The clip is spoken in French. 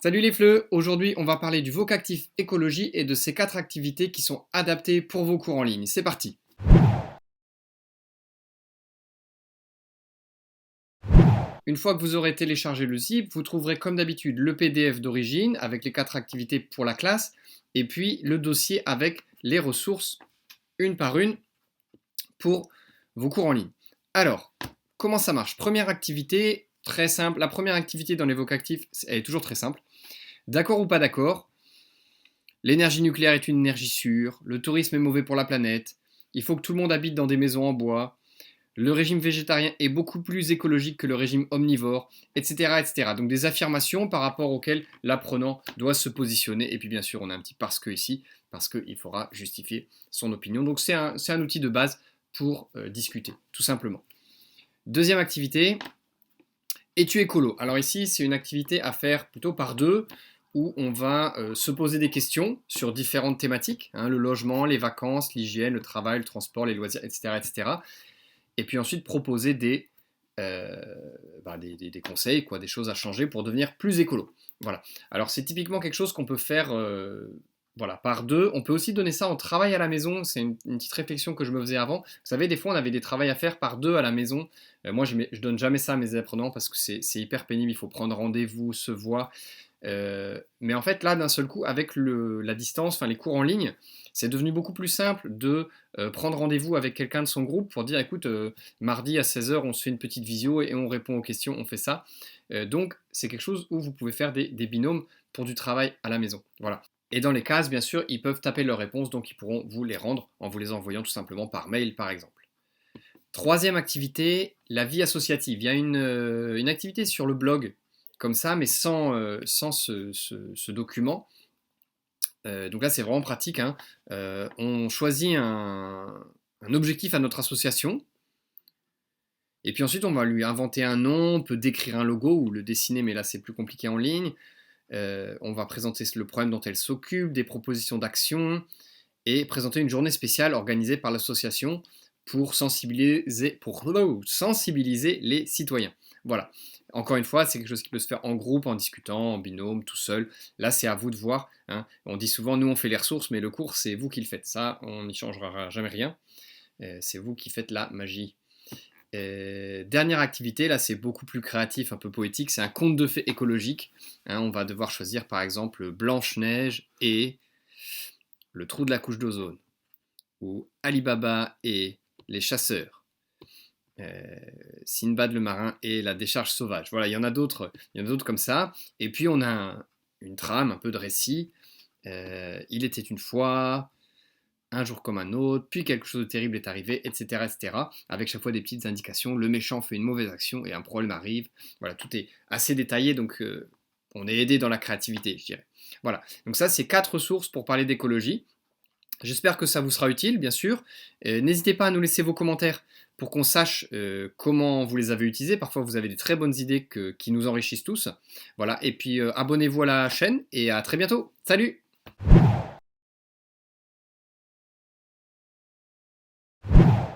Salut les fleux, aujourd'hui on va parler du vocactif écologie et de ces 4 activités qui sont adaptées pour vos cours en ligne. C'est parti. Une fois que vous aurez téléchargé le zip, vous trouverez comme d'habitude le PDF d'origine avec les 4 activités pour la classe et puis le dossier avec les ressources une par une pour vos cours en ligne. Alors, comment ça marche? Première activité, très simple. La première activité dans les vocactifs, elle est toujours très simple. D'accord ou pas d'accord? L'énergie nucléaire est une énergie sûre, le tourisme est mauvais pour la planète, il faut que tout le monde habite dans des maisons en bois, le régime végétarien est beaucoup plus écologique que le régime omnivore, etc. etc. Donc des affirmations par rapport auxquelles l'apprenant doit se positionner. Et puis bien sûr, on a un petit parce que ici, parce qu'il faudra justifier son opinion. Donc c'est un outil de base pour discuter, tout simplement. Deuxième activité, es-tu écolo? Alors ici, c'est une activité à faire plutôt par deux, où on va se poser des questions sur différentes thématiques, hein, le logement, les vacances, l'hygiène, le travail, le transport, les loisirs, etc. etc. Et puis ensuite proposer euh, des conseils, quoi, des choses à changer pour devenir plus écolo. Voilà. Alors c'est typiquement quelque chose qu'on peut faire voilà, par deux. On peut aussi donner ça en travail à la maison. C'est une petite réflexion que je me faisais avant. Vous savez, des fois on avait des travails à faire par deux à la maison. Moi je donne jamais ça à mes apprenants parce que c'est hyper pénible. Il faut prendre rendez-vous, se voir. Mais en fait, là, d'un seul coup, avec la distance, enfin les cours en ligne, c'est devenu beaucoup plus simple de prendre rendez-vous avec quelqu'un de son groupe pour dire, écoute, mardi à 16 heures, on se fait une petite visio et on répond aux questions, on fait ça. Donc, c'est quelque chose où vous pouvez faire des binômes pour du travail à la maison. Voilà. Et dans les cases, bien sûr, ils peuvent taper leurs réponses, donc ils pourront vous les rendre en vous les envoyant tout simplement par mail, par exemple. Troisième activité, la vie associative. Il y a une activité sur le blog comme ça, mais sans ce document. Donc là, c'est vraiment pratique, hein. On choisit un objectif à notre association, et puis ensuite, on va lui inventer un nom, on peut décrire un logo ou le dessiner, mais là, c'est plus compliqué en ligne. On va présenter le problème dont elle s'occupe, des propositions d'action, et présenter une journée spéciale organisée par l'association pour sensibiliser les citoyens. Voilà. Encore une fois, c'est quelque chose qui peut se faire en groupe, en discutant, en binôme, tout seul. Là, c'est à vous de voir, hein. On dit souvent, nous, on fait les ressources, mais le cours, c'est vous qui le faites. Ça, on n'y changera jamais rien. C'est vous qui faites la magie. Dernière activité, là, c'est beaucoup plus créatif, un peu poétique. C'est un conte de fées écologique, hein. On va devoir choisir, par exemple, Blanche-Neige et le trou de la couche d'ozone, ou Alibaba et les chasseurs, euh, Sinbad le marin et la décharge sauvage. Voilà, il y en a d'autres comme ça. Et puis on a une trame, un peu de récit. Il était une fois, un jour comme un autre, puis quelque chose de terrible est arrivé, etc., etc. Avec chaque fois des petites indications. Le méchant fait une mauvaise action et un problème arrive. Voilà, tout est assez détaillé, donc on est aidé dans la créativité, je dirais. Voilà, donc ça c'est 4 ressources pour parler d'écologie. J'espère que ça vous sera utile, bien sûr. N'hésitez pas à nous laisser vos commentaires pour qu'on sache comment vous les avez utilisés. Parfois, vous avez des très bonnes idées qui nous enrichissent tous. Voilà, et puis abonnez-vous à la chaîne et à très bientôt. Salut!